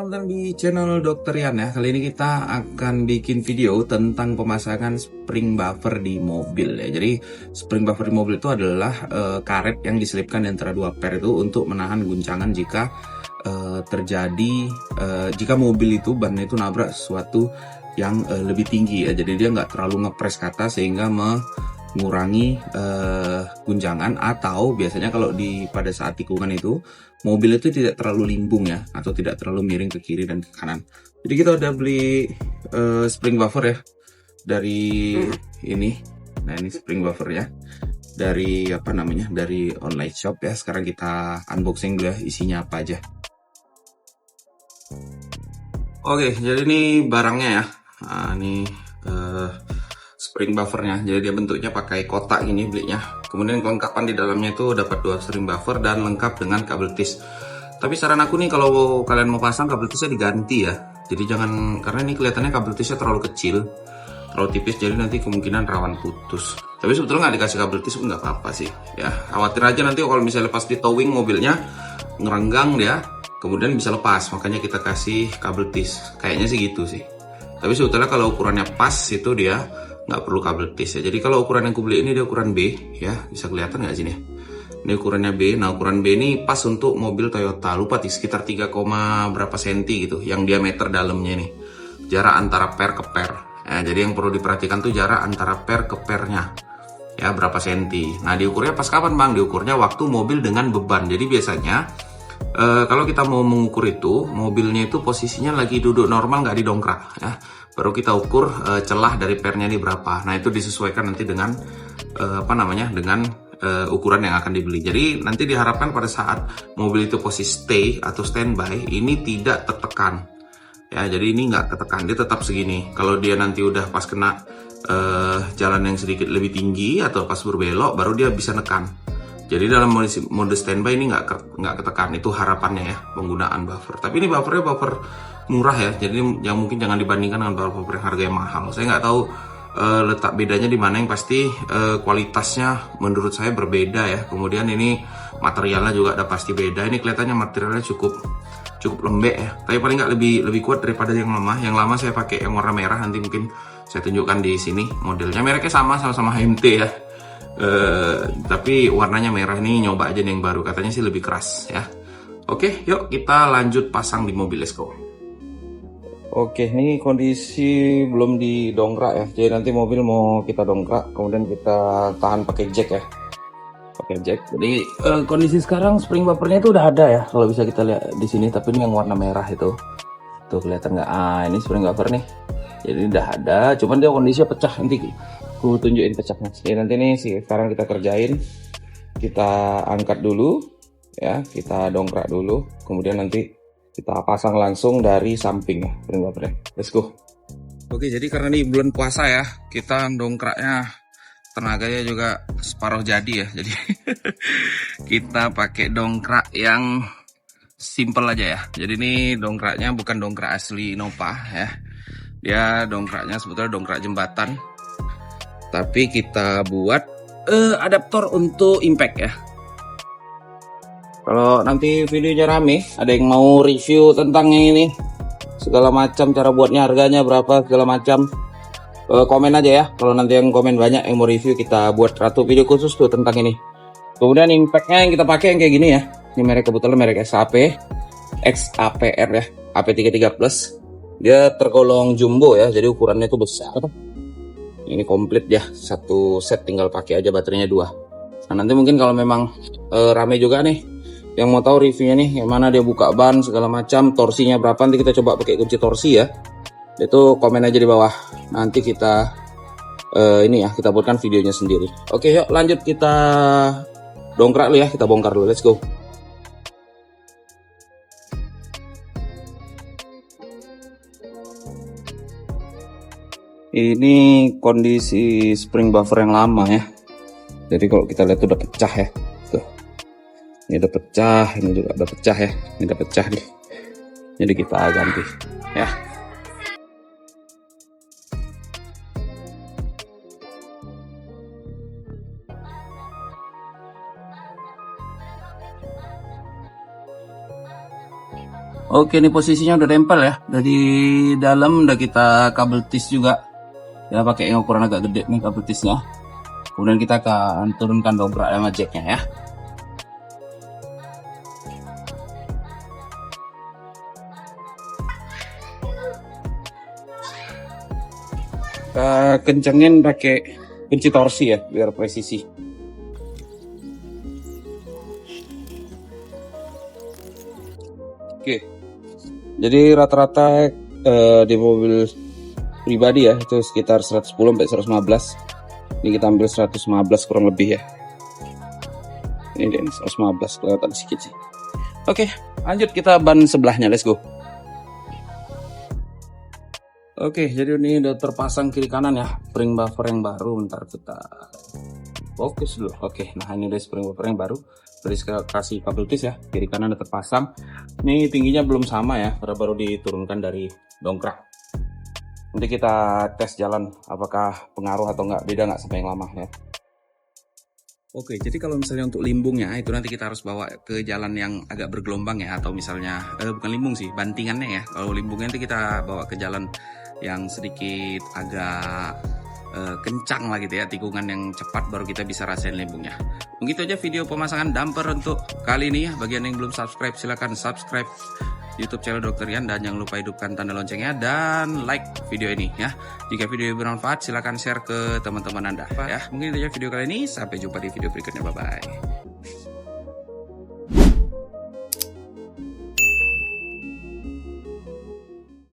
selamat datang di channel Dokter Yan ya. Kali ini kita akan bikin video tentang pemasangan spring buffer di mobil ya. Jadi spring buffer di mobil itu adalah karet yang diselipkan di antara dua per itu untuk menahan guncangan jika jika mobil itu bannya itu nabrak sesuatu yang lebih tinggi ya. Jadi dia nggak terlalu ngepres ke atas sehingga mengurangi guncangan, atau biasanya kalau pada saat tikungan itu mobil itu tidak terlalu limbung ya, atau tidak terlalu miring ke kiri dan ke kanan. Jadi kita udah beli spring buffer ya dari ini. Nah, ini spring buffer ya dari dari online shop ya. Sekarang kita unboxing dulu ya, isinya apa aja. Oke, jadi ini barangnya ya. Nah, ini spring buffernya. Jadi dia bentuknya pakai kotak ini belinya. Kemudian kelengkapan di dalamnya itu dapat 2 spring buffer dan lengkap dengan kabel tis. Tapi saran aku nih, kalau kalian mau pasang kabel tisnya diganti ya. Jadi jangan, karena ini kelihatannya kabel tisnya terlalu kecil, terlalu tipis, jadi nanti kemungkinan rawan putus. Tapi sebetulnya nggak dikasih kabel tis pun nggak apa-apa sih. Ya khawatir aja nanti kalau misalnya pas di towing mobilnya ngerenggang dia, kemudian bisa lepas. Makanya kita kasih kabel tis. Kayaknya sih gitu sih. Tapi sebetulnya kalau ukurannya pas itu dia nggak perlu kabel tis ya. Jadi kalau ukuran yang aku beli ini dia ukuran B ya, bisa kelihatan nggak sini? Ini ukurannya B. Nah, ukuran B ini pas untuk mobil Toyota. Lupa sekitar 3, berapa senti gitu, yang diameter dalamnya ini. Jarak antara per ke per. Ya, jadi yang perlu diperhatikan tuh jarak antara per ke pernya. Ya, berapa senti. Nah, diukurnya pas kapan Bang? Diukurnya waktu mobil dengan beban. Jadi biasanya kalau kita mau mengukur itu, mobilnya itu posisinya lagi duduk normal, nggak didongkrak ya. Baru kita ukur celah dari pernya ini berapa. Nah, itu disesuaikan nanti dengan dengan ukuran yang akan dibeli. Jadi nanti diharapkan pada saat mobil itu posisi stay atau standby ini tidak tertekan. Ya, jadi ini nggak ketekan, dia tetap segini. Kalau dia nanti udah pas kena jalan yang sedikit lebih tinggi atau pas berbelok, baru dia bisa nekan. Jadi dalam mode standby ini nggak ketekan. Itu harapannya ya, penggunaan buffer. Tapi ini buffernya buffer murah ya, jadi yang mungkin jangan dibandingkan dengan buffer yang harganya mahal. Saya nggak tahu letak bedanya di mana, yang pasti kualitasnya menurut saya berbeda ya. Kemudian ini materialnya juga ada pasti beda. Ini kelihatannya materialnya cukup lembek ya, tapi paling nggak lebih kuat daripada yang lama. Yang lama saya pakai yang warna merah, nanti mungkin saya tunjukkan di sini modelnya. Mereknya sama-sama HMT ya. Tapi warnanya merah. Ini nyoba aja nih yang baru, katanya sih lebih keras ya. Oke, yuk kita lanjut pasang di mobil, let's go. Oke, ini kondisi belum didongkrak ya. Jadi nanti mobil mau kita dongkrak, kemudian kita tahan pakai jack ya. Pakai jack. Jadi kondisi sekarang spring buffernya itu udah ada ya, kalau bisa kita lihat di sini. Tapi ini yang warna merah itu, tuh kelihatan nggak? Ini spring buffer nih. Jadi udah ada, cuman dia kondisinya pecah. Nanti aku tunjukin pecahnya. Jadi nanti nih sekarang kita kerjain, kita angkat dulu ya, kita dongkrak dulu, kemudian nanti kita pasang langsung dari samping ya spring buffernya. Let's go. Oke, jadi karena ini bulan puasa ya, kita dongkraknya tenaganya juga separuh jadi ya. Jadi kita pakai dongkrak yang simple aja ya. Jadi ini dongkraknya bukan dongkrak asli Innova ya. Dia dongkraknya sebetulnya dongkrak jembatan, tapi kita buat adaptor untuk impact ya. Kalau nanti videonya rame, ada yang mau review tentang ini segala macam, cara buatnya, harganya berapa segala macam, komen aja ya. Kalau nanti yang komen banyak yang mau review, kita buat satu video khusus tuh tentang ini. Kemudian impactnya yang kita pakai yang kayak gini ya. Ini merek, kebetulan merek XAPR ya, AP33 Plus. Dia tergolong jumbo ya, jadi ukurannya itu besar. Ini komplit ya, satu set, tinggal pakai aja, baterainya 2. Nah, nanti mungkin kalau memang rame juga nih yang mau tahu reviewnya nih, yang mana dia buka ban segala macam, torsinya berapa, nanti kita coba pakai kunci torsi ya. Itu komen aja di bawah, nanti kita kita buatkan videonya sendiri. Oke, yuk lanjut, kita dongkrak dulu ya, kita bongkar dulu, let's go. Ini kondisi spring buffer yang lama ya. Jadi kalau kita lihat udah pecah ya. Tuh. Ini udah pecah, ini juga udah pecah ya. Ini udah pecah nih. Jadi kita ganti ya. Oke, ini posisinya udah tempel ya. Dari dalam udah kita kabel tis juga. Ya pakai yang ukuran agak gede nih kabel tisnya. Kemudian kita akan turunkan dobrak sama jacknya ya. Kita kencengin pakai kunci torsi ya biar presisi. Oke. Jadi rata-rata di mobil pribadi ya itu sekitar 110 sampai 115. Ini kita ambil 115 kurang lebih ya. Ini dia 115 kelihatan sedikit sih. Oke, lanjut kita ban sebelahnya, let's go. Oke, jadi ini udah terpasang kiri kanan ya, spring buffer yang baru. Bentar kita fokus dulu. Oke, nah ini udah spring buffer yang baru. Dari kasih kabel tis ya, kiri kanan udah terpasang. Ini tingginya belum sama ya, baru diturunkan dari dongkrak. Nanti kita tes jalan apakah pengaruh atau enggak, beda nggak sampai yang lama ya. Oke, jadi kalau misalnya untuk limbungnya itu nanti kita harus bawa ke jalan yang agak bergelombang ya, atau misalnya bukan limbung sih, bantingannya ya. Kalau limbungnya nanti kita bawa ke jalan yang sedikit agak kencang lah gitu ya, tikungan yang cepat baru kita bisa rasain limbungnya. Begitu aja video pemasangan damper untuk kali ini ya. Bagian yang belum subscribe silahkan subscribe YouTube channel Dr. Rian dan jangan lupa hidupkan tanda loncengnya dan like video ini ya. Jika video ini bermanfaat silahkan share ke teman-teman Anda ya. Mungkin itu aja video kali ini, sampai jumpa di video berikutnya, bye bye.